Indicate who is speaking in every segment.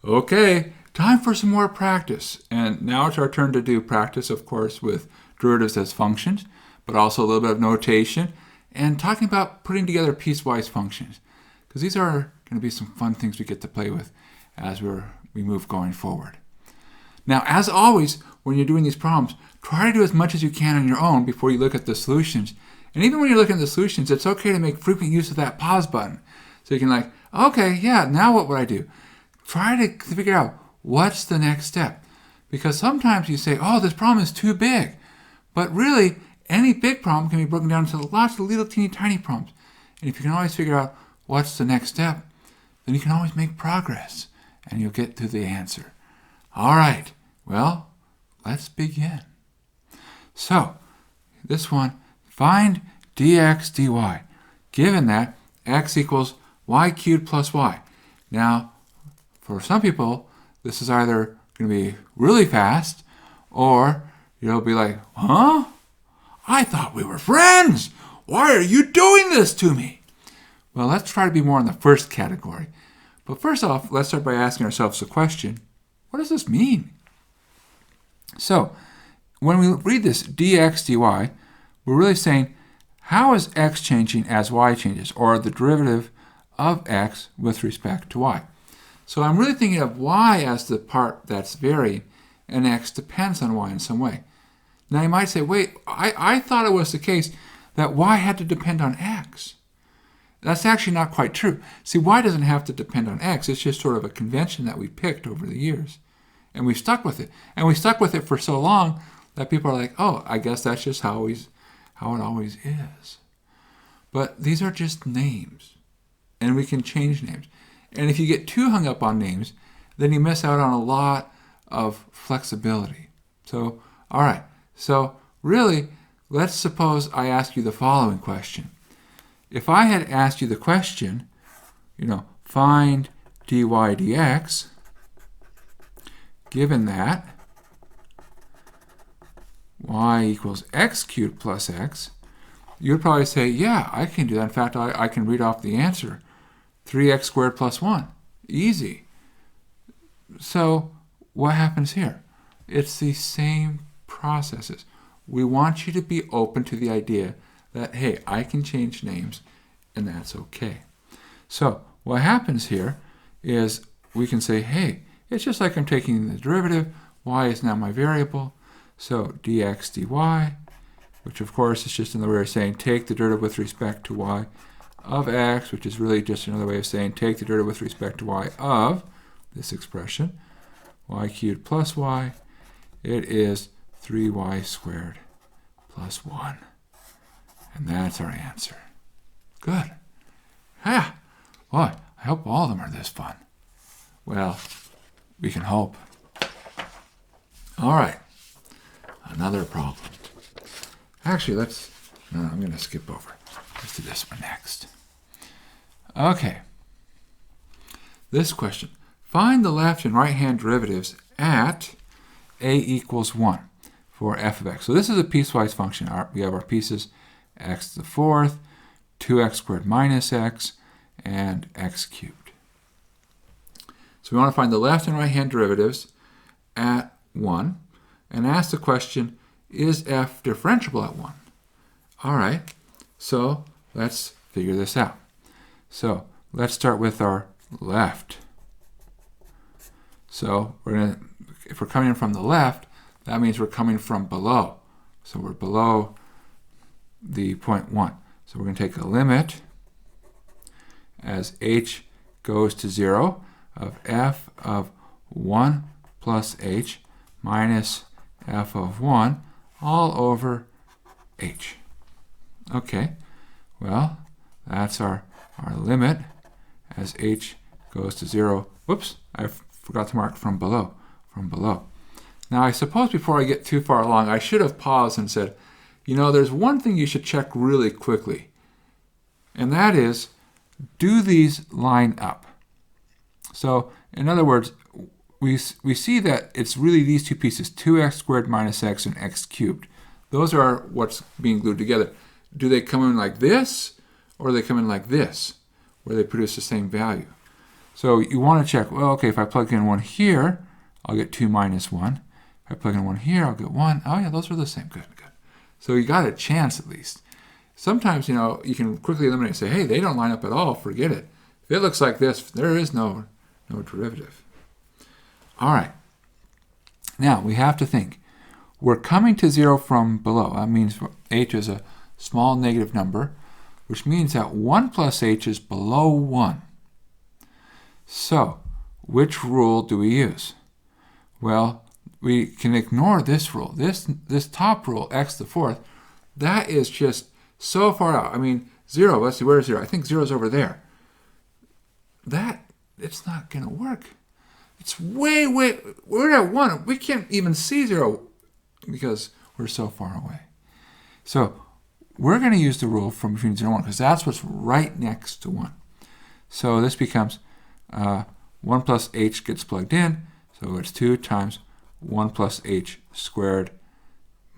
Speaker 1: Okay, time for some more practice. And now it's our turn to do practice, of course, with derivatives as functions, but also a little bit of notation and talking about putting together piecewise functions. Because these are going to be some fun things we get to play with as we move going forward. Now, as always, when you're doing these problems, try to do as much as you can on your own before you look at the solutions. And even when you're looking at the solutions, it's okay to make frequent use of that pause button. So you can okay, yeah, now what would I do? Try to figure out what's the next step. Because sometimes you say, oh, this problem is too big. But really, any big problem can be broken down into lots of little teeny tiny problems. And if you can always figure out what's the next step, then you can always make progress and you'll get to the answer. All right, well, let's begin. So, this one, find dx dy, given that x equals y cubed plus y. Now, for some people, this is either going to be really fast, or you'll be like, huh? I thought we were friends. Why are you doing this to me? Well, let's try to be more in the first category. But first off, let's start by asking ourselves the question, what does this mean? So, when we read this dx dy, we're really saying, how is x changing as y changes, or the derivative of x with respect to y? So I'm really thinking of y as the part that's varying, and x depends on y in some way. Now you might say, wait, I thought it was the case that y had to depend on x. That's actually not quite true. See, y doesn't have to depend on x. It's just sort of a convention that we picked over the years. And we've stuck with it. And we stuck with it for so long that people are like, oh, I guess that's just how it always is. But these are just names. And we can change names. And if you get too hung up on names, then you miss out on a lot of flexibility. So, all right. So, really, let's suppose I ask you the following question. If I had asked you the question, find dy dx, given that y equals x cubed plus x, you'd probably say, yeah, I can do that. In fact, I can read off the answer. 3x squared plus 1. Easy. So what happens here? It's the same processes. We want you to be open to the idea that, hey, I can change names, and that's okay. So what happens here is we can say, hey, it's just like I'm taking the derivative. Y is now my variable. So dx dy, which of course is just another way of saying take the derivative with respect to y of x, which is really just another way of saying take the derivative with respect to y of this expression, y cubed plus y. It is 3y squared plus 1. And that's our answer. Good. Yeah. Boy, I hope all of them are this fun. Well, we can hope. All right. Another problem. Actually, I'm going to skip over. Let's do this one next. Okay. This question. Find the left and right-hand derivatives at a equals 1 for f of x. So this is a piecewise function. We have our pieces x to the fourth, 2x squared minus x, and x cubed. So we want to find the left and right-hand derivatives at 1 and ask the question, is f differentiable at 1? All right, so let's figure this out. So let's start with our left. So if we're coming from the left, that means we're coming from below. So we're below the point 1. So we're going to take a limit as h goes to 0 of f of 1 plus h minus f of 1 all over h. Okay, well, that's our limit as h goes to 0. Whoops, I forgot to mark from below. Now, I suppose before I get too far along, I should have paused and said, there's one thing you should check really quickly, and that is, do these line up? So, in other words, we see that it's really these two pieces, 2x squared minus x and x cubed. Those are what's being glued together. Do they come in like this, or do they come in like this, where they produce the same value? So you want to check, well, okay, if I plug in 1 here, I'll get 2 minus 1. If I plug in 1 here, I'll get 1. Oh, yeah, those are the same. Good, good. So you got a chance at least. Sometimes, you can quickly eliminate and say, hey, they don't line up at all. Forget it. If it looks like this, there is no derivative. All right. Now, we have to think. We're coming to 0 from below. That means h is a small negative number, which means that 1 plus h is below 1. So, which rule do we use? Well, we can ignore this rule. This top rule, x to the fourth, that is just so far out. I mean, 0, let's see, where is 0? I think 0 is over there. It's not going to work. It's way, we're at 1. We can't even see 0 because we're so far away. So we're going to use the rule from between 0 and 1 because that's what's right next to 1. So this becomes 1 plus h gets plugged in. So it's 2 times 1 plus h squared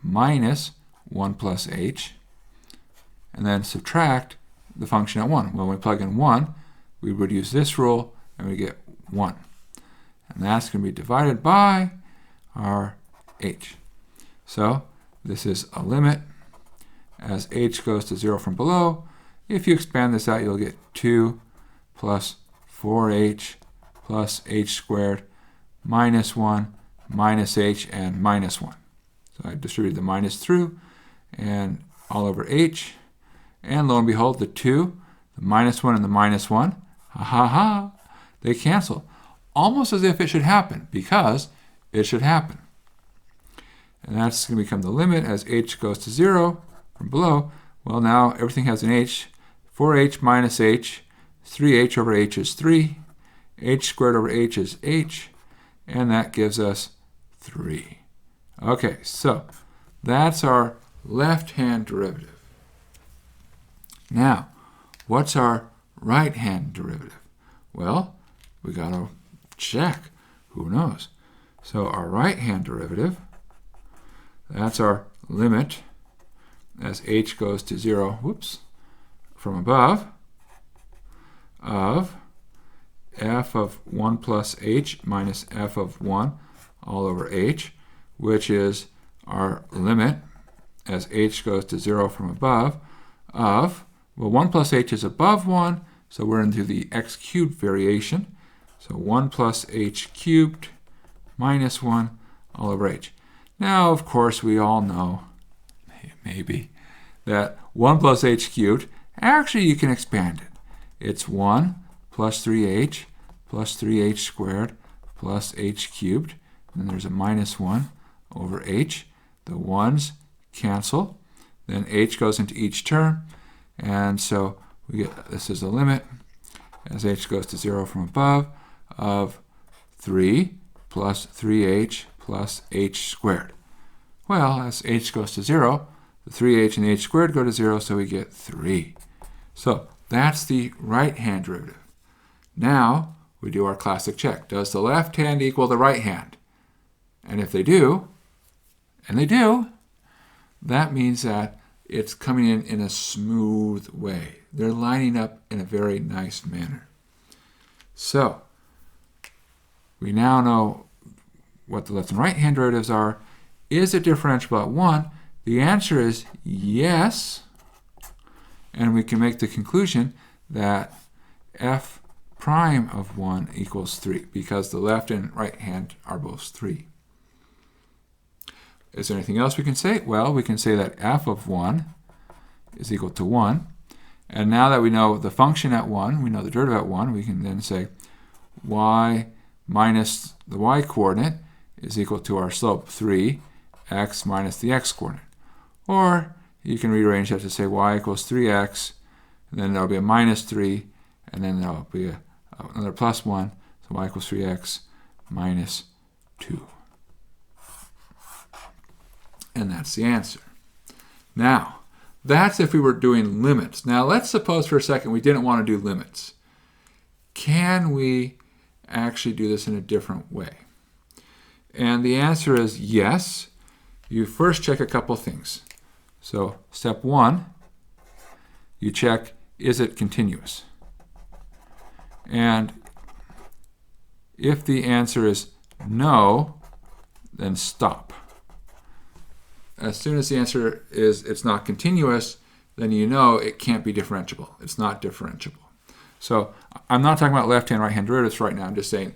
Speaker 1: minus 1 plus h. And then subtract the function at 1. When we plug in 1, we would use this rule and we get 1. And that's going to be divided by our h. So this is a limit as h goes to 0 from below. If you expand this out, you'll get 2 plus 4h plus h squared minus 1 minus h and minus 1. So I distributed the minus through and all over h. And lo and behold, the 2, the minus 1 and the minus 1, they cancel. Almost as if it should happen, because it should happen. And that's going to become the limit as h goes to 0 from below. Well, now everything has an h. 4h minus h, 3h over h is 3. H squared over h is h. And that gives us 3. Okay, so that's our left-hand derivative. Now, what's our right-hand derivative? Well, we got to check. Who knows? So our right-hand derivative, that's our limit as h goes to 0, from above, of f of 1 plus h minus f of 1 all over h, which is our limit as h goes to 0 from above of, well, 1 plus h is above 1, so we're into the x cubed variation. So 1 plus h cubed minus 1 all over h. Now, of course, we all know, maybe, that 1 plus h cubed, actually you can expand it. It's 1 plus 3h plus 3h squared plus h cubed. And then there's a minus 1 over h. The 1's cancel. Then h goes into each term. And so we get, this is the limit as h goes to 0 from above of 3 plus 3h plus h squared. Well, as h goes to 0, the 3h and h squared go to 0, so we get 3. So that's the right-hand derivative. Now we do our classic check. Does the left hand equal the right hand? And if they do, and they do, that means that it's coming in a smooth way. They're lining up in a very nice manner. So we now know what the left and right hand derivatives are. Is it differentiable at 1? The answer is yes. And we can make the conclusion that f prime of 1 equals 3 because the left and right hand are both 3. Is there anything else we can say? Well, we can say that f of 1 is equal to 1. And now that we know the function at 1, we know the derivative at 1, we can then say y minus the y coordinate is equal to our slope 3, x minus the x coordinate. Or you can rearrange that to say y equals 3x, and then there'll be a minus 3, and then there'll be another plus 1, so y equals 3x minus 2. And that's the answer. Now, that's if we were doing limits. Now, let's suppose for a second we didn't want to do limits. Can we actually do this in a different way? And the answer is yes. You first check a couple things. So, step 1, you check, is it continuous? And If the answer is no, then stop. As soon as the answer is it's not continuous, then you know it can't be differentiable. It's not differentiable. So I'm not talking about left-hand, right-hand derivatives right now. I'm just saying,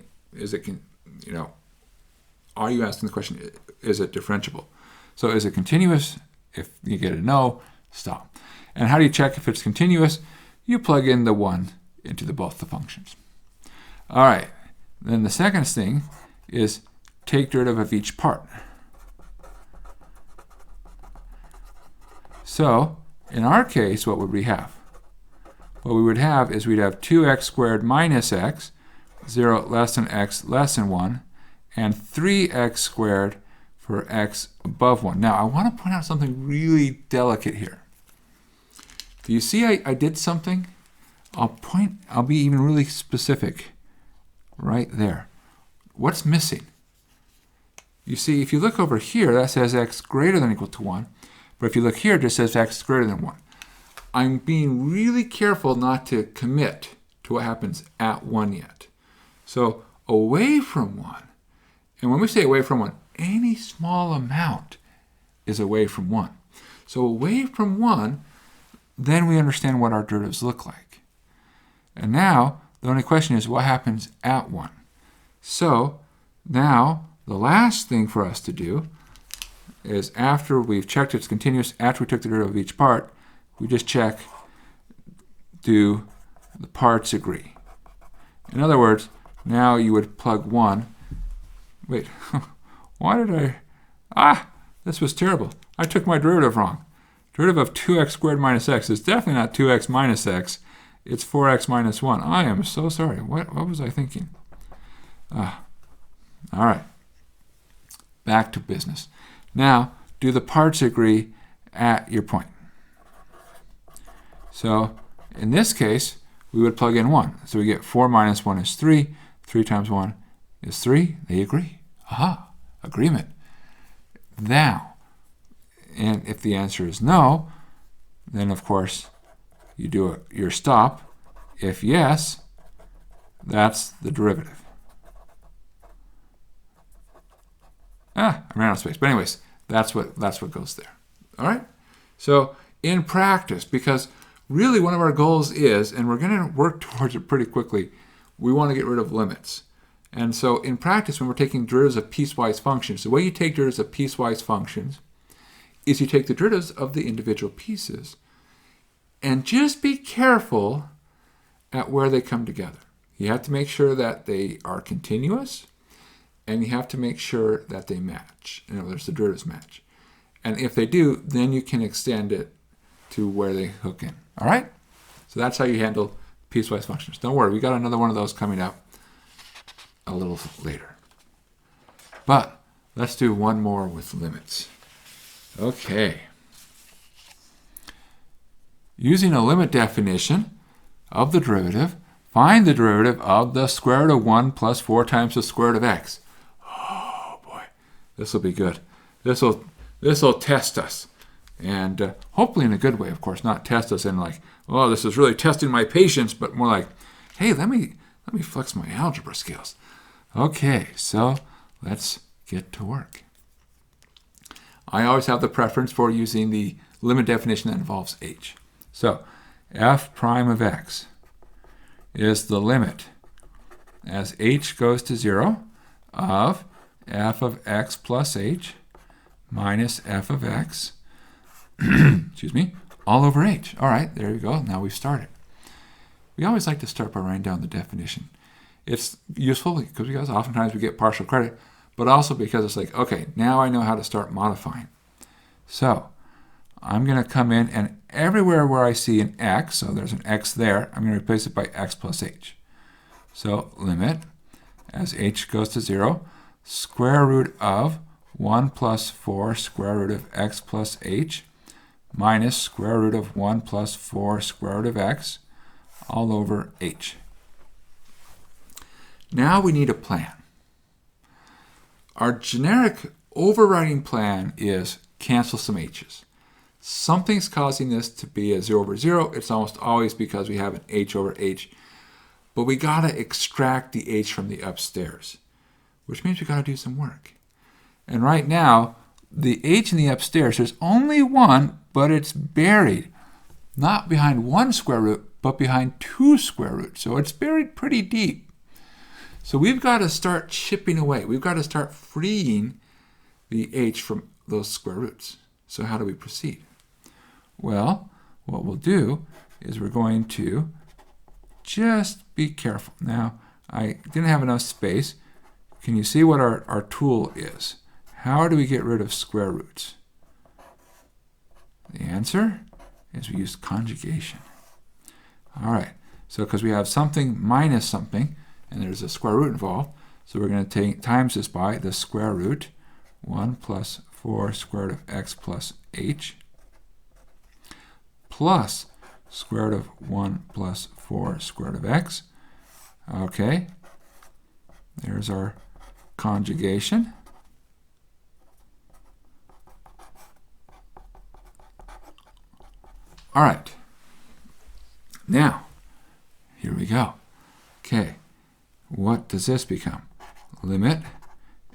Speaker 1: are you asking the question, is it differentiable? So is it continuous? If you get a no, stop. And how do you check if it's continuous? You plug in the 1 into both the functions. All right. Then the second thing is take derivative of each part. So in our case, what would we have? What we would have is we'd have 2x squared minus x, 0 less than x less than 1, and 3x squared for x above 1. Now, I want to point out something really delicate here. Do you see I did something? I'll be even really specific right there. What's missing? You see, if you look over here, that says x greater than or equal to 1. But if you look here, it just says x greater than 1. I'm being really careful not to commit to what happens at 1 yet. So away from 1, and when we say away from 1, any small amount is away from 1. So away from 1, then we understand what our derivatives look like. And now, the only question is what happens at 1. So now, the last thing for us to do is after we've checked it's continuous, after we took the derivative of each part, we just check, do the parts agree? In other words, now you would plug 1. Wait, why did this was terrible. I took my derivative wrong. Derivative of 2x squared minus x is definitely not 2x minus x. It's 4x minus 1. I am so sorry. What was I thinking? All right. Back to business. Now, do the parts agree at your point? So, in this case, we would plug in 1. So we get 4 minus 1 is 3. 3 times 1 is 3. They agree. Aha, agreement. Now, and if the answer is no, then of course you do your stop. If yes, that's the derivative. I ran out of space. But anyways, that's what goes there. All right? So in practice, because really one of our goals is, and we're going to work towards it pretty quickly, we want to get rid of limits. And so in practice, when we're taking derivatives of piecewise functions, the way you take derivatives of piecewise functions is you take the derivatives of the individual pieces and just be careful at where they come together. You have to make sure that they are continuous, and you have to make sure that they match. In other words, the derivatives match. And if they do, then you can extend it to where they hook in. All right? So that's how you handle piecewise functions. Don't worry, we got another one of those coming up a little later. But let's do one more with limits. Okay. Using a limit definition of the derivative, find the derivative of the square root of 1 plus 4 times the square root of x. Oh boy, this will be good. This will test us. And hopefully in a good way, of course, not test us in like, oh, this is really testing my patience, but more like, hey, let me flex my algebra skills. Okay, so let's get to work. I always have the preference for using the limit definition that involves h. So f prime of x is the limit as h goes to 0 of f of x plus h minus f of x excuse me, all over h. All right, there you go. Now we've started. We always like to start by writing down the definition. It's useful because oftentimes we get partial credit, but also because it's like, okay, now I know how to start modifying. So I'm going to come in, and everywhere where I see an x, so there's an x there, I'm going to replace it by x plus h. So limit, as h goes to 0, square root of 1 plus 4 square root of x plus h minus square root of 1 plus 4 square root of x all over h. Now we need a plan. Our generic overriding plan is cancel some h's. Something's causing this to be a 0 over 0. It's almost always because we have an h over h. but we got to extract the h from the upstairs, which means we got to do some work. And right now, the h in the upstairs, there's only one, but it's buried, not behind one square root, but behind two square roots. So it's buried pretty deep. So we've got to start chipping away. We've got to start freeing the h from those square roots. So how do we proceed? Well, what we'll do is we're going to just be careful. Now, I didn't have enough space. Can you see what our tool is? How do we get rid of square roots? The answer is we use conjugation. All right, so because we have something minus something, and there's a square root involved, so we're going to take times this by the square root, 1 plus 4 square root of x plus h, plus square root of 1 plus 4 square root of x. Okay, there's our conjugation. All right, now, here we go. Okay, what does this become? Limit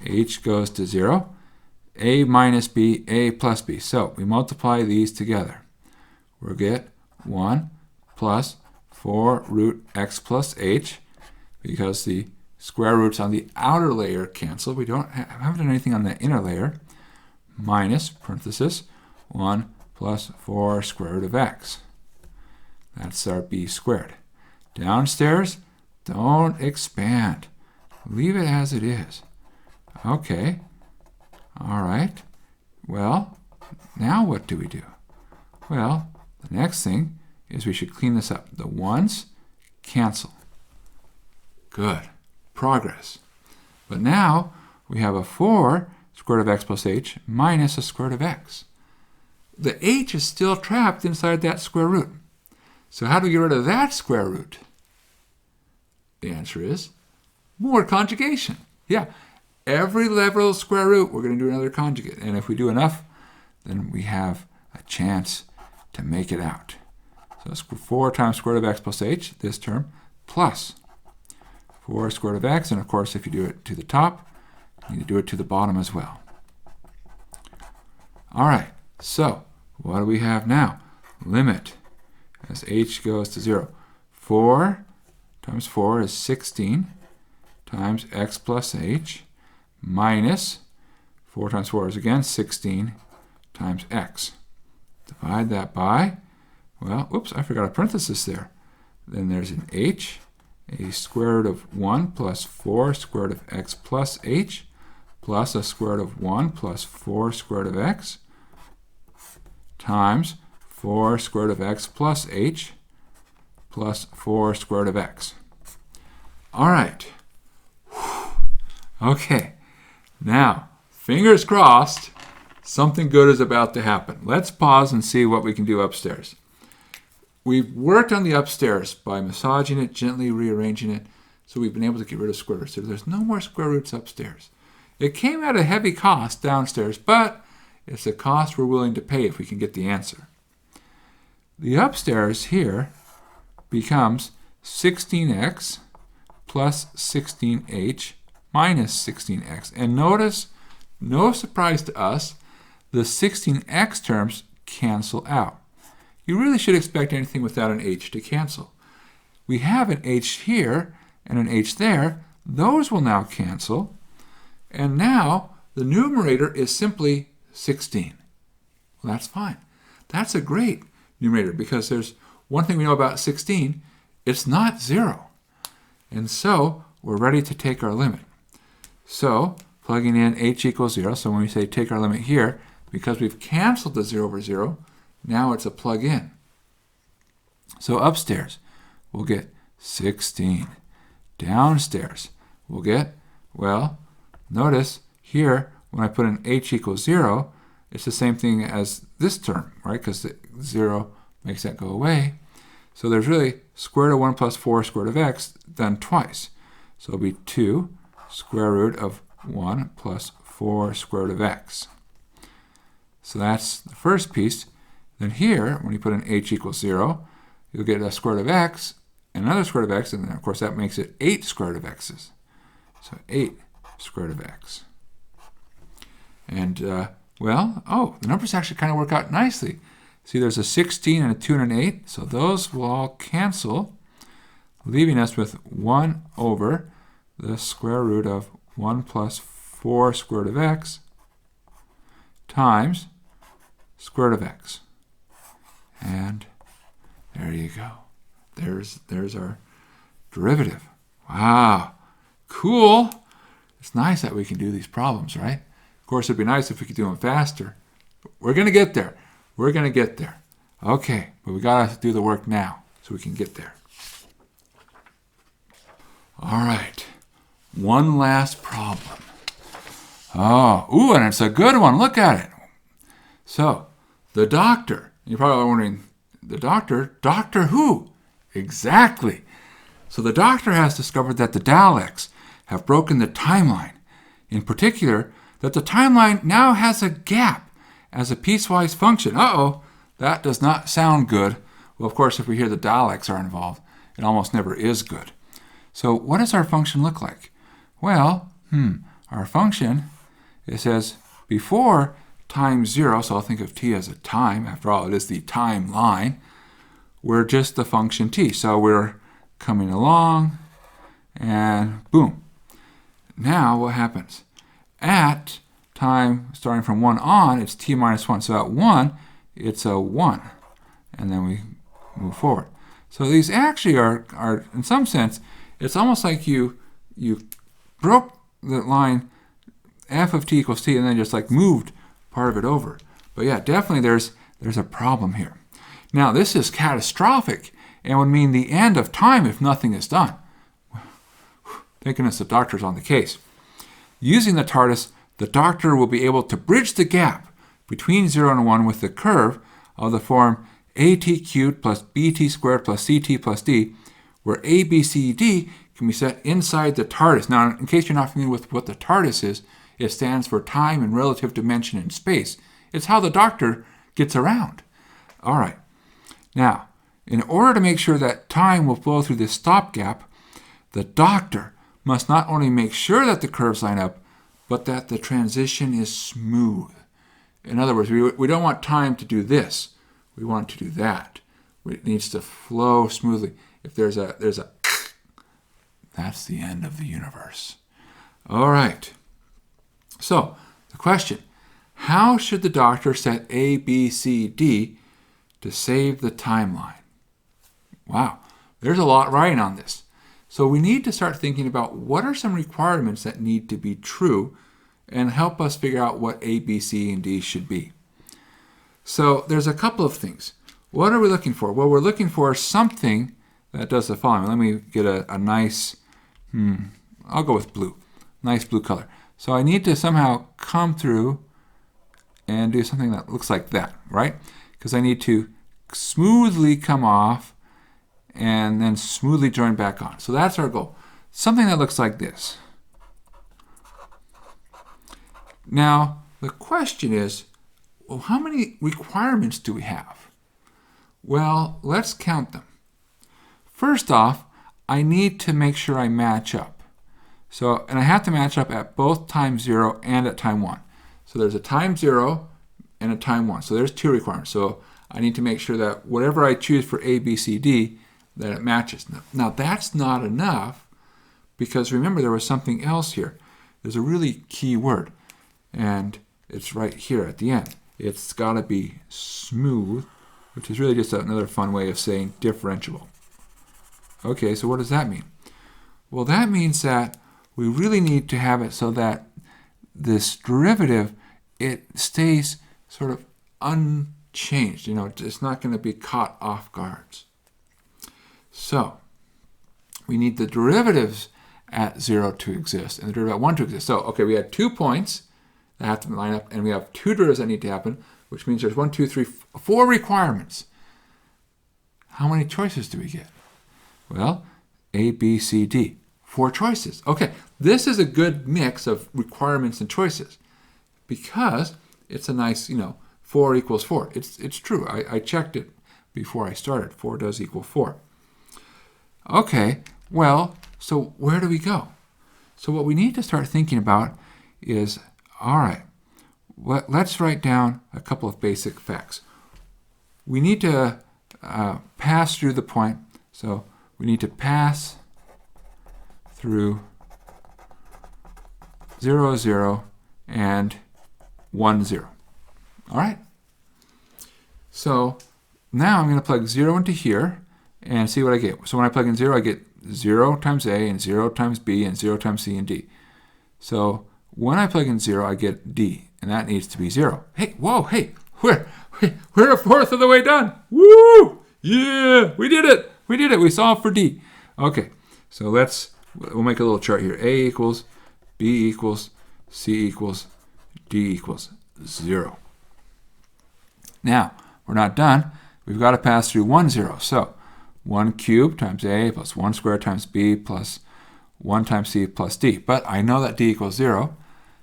Speaker 1: h goes to 0, a minus b, a plus b. So we multiply these together. We'll get 1 plus 4 root x plus h, because the square roots on the outer layer cancel. We haven't done anything on the inner layer, minus, parenthesis, 1 plus 4 square root of x. That's our b squared. Downstairs, don't expand. Leave it as it is. Okay. All right. Well, now what do we do? Well, the next thing is we should clean this up. The 1's cancel. Good. Progress. But now we have a 4 square root of x plus h minus a square root of x. The h is still trapped inside that square root. So how do we get rid of that square root? The answer is more conjugation. Yeah, every level of square root, we're going to do another conjugate. And if we do enough, then we have a chance to make it out. So it's 4 times square root of x plus h, this term, plus 4 square root of x. And of course, if you do it to the top, you need to do it to the bottom as well. All right, so what do we have now? Limit as h goes to 0. 4 times 4 is 16 times x plus h minus 4 times 4 is again 16 times x. Divide that by, well, oops, I forgot a parenthesis there. Then there's an h, a square root of 1 plus 4 square root of x plus h, plus a square root of 1 plus 4 square root of x, times 4 square root of x plus h, plus 4 square root of x. All right. Okay. Now, fingers crossed, something good is about to happen. Let's pause and see what we can do upstairs. We've worked on the upstairs by massaging it, gently rearranging it, so we've been able to get rid of square roots. So there's no more square roots upstairs. It came at a heavy cost downstairs, but it's a cost we're willing to pay if we can get the answer. The upstairs here becomes 16x plus 16h minus 16x. And notice, no surprise to us, the 16x terms cancel out. You really should expect anything without an h to cancel. We have an h here and an h there. Those will now cancel. And now the numerator is simply 16. Well, that's fine. That's a great numerator because there's one thing we know about 16. It's not 0. And so we're ready to take our limit. So plugging in h equals 0, so when we say take our limit here, because we've canceled the 0 over 0, now it's a plug-in. So upstairs, we'll get 16. Downstairs, we'll get, well, notice here, when I put in h equals 0, it's the same thing as this term, right? Because the 0 makes that go away. So there's really square root of 1 plus 4 square root of x done twice. So it'll be 2 square root of 1 plus 4 square root of x. So that's the first piece. Then here, when you put in h equals 0, you'll get a square root of x and another square root of x, and then of course that makes it 8 square root of x's. So 8 square root of x. And, well, oh, the numbers actually kind of work out nicely. See, there's a 16 and a 2 and an 8, so those will all cancel, leaving us with 1 over the square root of 1 plus 4 square root of x times square root of x. And there you go. There's our derivative. Wow, cool. It's nice that we can do these problems, right? Of course, it'd be nice if we could do them faster. We're going to get there. We're going to get there. Okay, but we got to do the work now so we can get there. All right, one last problem. Oh, ooh, and it's a good one. Look at it. So, the doctor. You're probably wondering, the doctor? Doctor who? Exactly. So the doctor has discovered that the Daleks have broken the timeline. In particular, that the timeline now has a gap as a piecewise function. Uh-oh, that does not sound good. Well, of course, if we hear the Daleks are involved, it almost never is good. So what does our function look like? Well, our function, it says before time 0, so I'll think of t as a time. After all, it is the timeline. We're just the function t. So we're coming along, and boom. Now what happens? At time starting from 1 on, it's t minus 1. So at 1, it's a 1. And then we move forward. So these actually are in some sense, it's almost like you broke the line f of t equals t and then just like moved part of it over. But yeah, definitely there's a problem here. Now this is catastrophic and would mean the end of time if nothing is done. Thank goodness the doctor's on the case. Using the TARDIS, the doctor will be able to bridge the gap between 0 and 1 with the curve of the form at cubed plus bt squared plus ct plus d, where a, b, c, d can be set inside the TARDIS. Now, in case you're not familiar with what the TARDIS is, it stands for time and relative dimension in space. It's how the doctor gets around. All right. Now, in order to make sure that time will flow through this stopgap, the doctor must not only make sure that the curves line up, but that the transition is smooth. In other words, we don't want time to do this. We want it to do that. It needs to flow smoothly. If there's a that's the end of the universe. All right. So, the question, how should the doctor set A, B, C, D to save the timeline? Wow, there's a lot riding on this. So we need to start thinking about what are some requirements that need to be true and help us figure out what A, B, C, and D should be. So there's a couple of things. What are we looking for? Well, we're looking for something that does the following. Let me get a nice, I'll go with blue. Nice blue color. So I need to somehow come through and do something that looks like that, right? Because I need to smoothly come off and then smoothly join back on. So that's our goal. Something that looks like this. Now, the question is, well, how many requirements do we have? Well, let's count them. First off, I need to make sure I match up. So, and I have to match up at both time 0 and at time 1. So there's a time 0 and a time 1. So there's two requirements. So I need to make sure that whatever I choose for A, B, C, D, that it matches. Now that's not enough, because remember there was something else here. There's a really key word, and it's right here at the end. It's got to be smooth, which is really just another fun way of saying differentiable. Okay, so what does that mean? Well, that means that we really need to have it so that this derivative, it stays sort of unchanged. You know, it's not going to be caught off guard. So we need the derivatives at 0 to exist and the derivative at 1 to exist. So, okay, we had 2 points that have to line up, and we have 2 derivatives that need to happen, which means there's 1, 2, 3, 4 requirements. How many choices do we get? Well, A, B, C, D. 4 choices. Okay, this is a good mix of requirements and choices because it's a nice, 4 equals 4. It's true. I checked it before I started. 4 does equal 4. Okay, well, so where do we go? So what we need to start thinking about is, all right, let's write down a couple of basic facts. We need to pass through the point, so we need to pass through 0, 0, and 1, 0. All right? So now I'm going to plug 0 into here and see what I get. So when I plug in 0, I get 0 times A and 0 times B and 0 times C and D. So when I plug in 0, I get D, and that needs to be 0. Hey, whoa, hey, we're a fourth of the way done. Woo! Yeah, we did it. We did it. We solved for D. Okay, so we'll make a little chart here. A equals, B equals, C equals, D equals 0. Now, we're not done. We've got to pass through 1, 0. So 1 cubed times A plus 1 squared times B plus 1 times C plus D. But I know that D equals 0.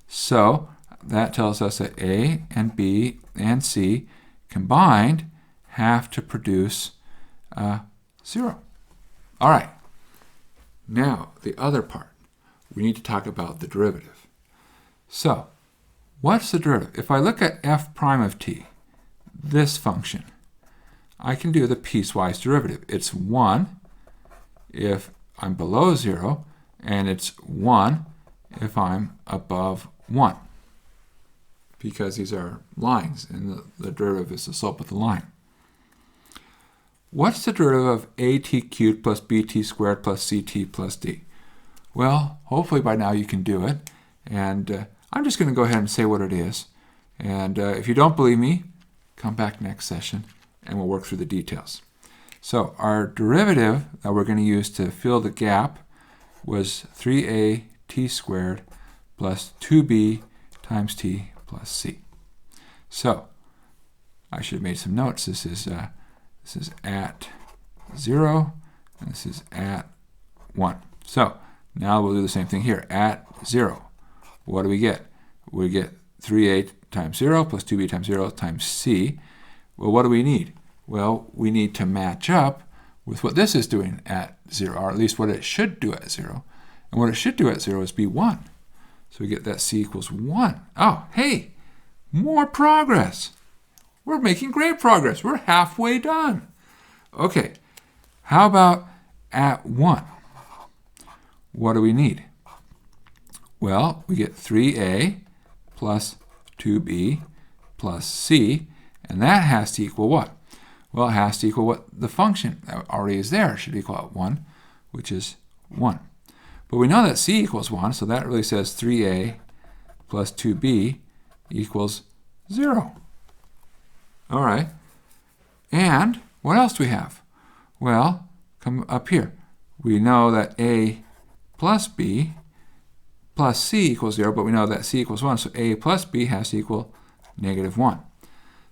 Speaker 1: So that tells us that A and B and C combined have to produce 0. All right. Now, the other part. We need to talk about the derivative. So, what's the derivative? If I look at f prime of t, this function, I can do the piecewise derivative. It's 1 if I'm below 0, and it's 1 if I'm above 1, because these are lines, and the derivative is the slope of the line. What's the derivative of at cubed plus bt squared plus ct plus d? Well, hopefully by now you can do it, and I'm just going to go ahead and say what it is. And if you don't believe me, come back next session and we'll work through the details. So our derivative that we're going to use to fill the gap was 3at squared plus 2b times t plus c. So I should have made some notes. This is at 0, and this is at 1. So now we'll do the same thing here. At 0, what do we get? We get 3a times 0 plus 2b times 0 times c. Well, what do we need? Well, we need to match up with what this is doing at 0, or at least what it should do at 0. And what it should do at 0 is be 1. So we get that c equals 1. Oh, hey, more progress. We're making great progress. We're halfway done. Okay, how about at 1? What do we need? Well, we get 3a plus 2b plus c, and that has to equal what? Well, it has to equal what the function that already is there should equal 1, which is 1. But we know that c equals 1, so that really says 3a plus 2b equals 0. All right. And what else do we have? Well, come up here. We know that a plus b plus c equals 0, but we know that c equals 1, so a plus b has to equal -1.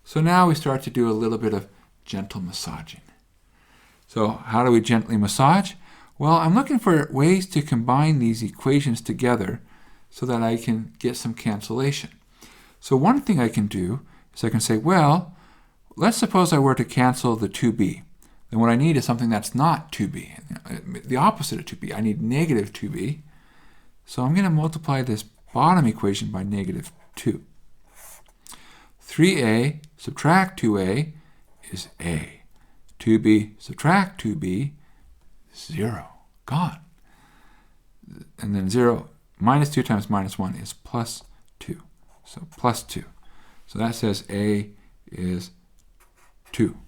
Speaker 1: So now we start to do a little bit of gentle massaging. So how do we gently massage? Well, I'm looking for ways to combine these equations together so that I can get some cancellation. So one thing I can do is I can say, well, let's suppose I were to cancel the 2b. Then what I need is something that's not 2b, the opposite of 2b. I need -2b. So I'm going to multiply this bottom equation by -2. 3a subtract 2a is a. 2b subtract 2b, 0. Gone. And then 0 minus 2 times -1 is plus 2. So plus 2. So that says a is 2.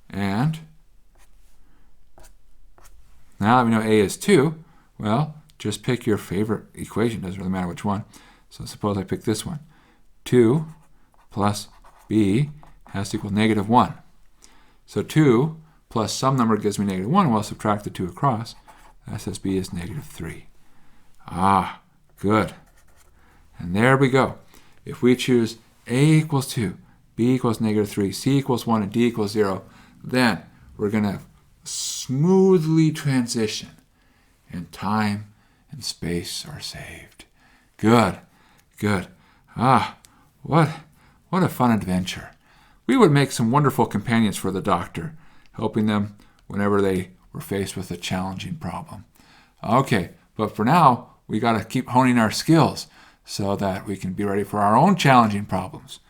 Speaker 1: And now that we know a is 2, well, just pick your favorite equation. Doesn't really matter which one. So suppose I pick this one. 2 plus b has to equal -1. So 2 plus some number gives me -1. Well, I'll subtract the 2 across. That says b is -3. Ah, good. And there we go. If we choose a equals 2, b equals -3, c equals 1, and d equals 0, then we're going to smoothly transition, and time and space are saved. Good, good. Ah, what a fun adventure. We would make some wonderful companions for the doctor, helping them whenever they we're faced with a challenging problem. Okay, but for now, we got to keep honing our skills so that we can be ready for our own challenging problems.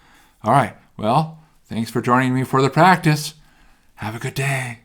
Speaker 1: All right, well, thanks for joining me for the practice. Have a good day.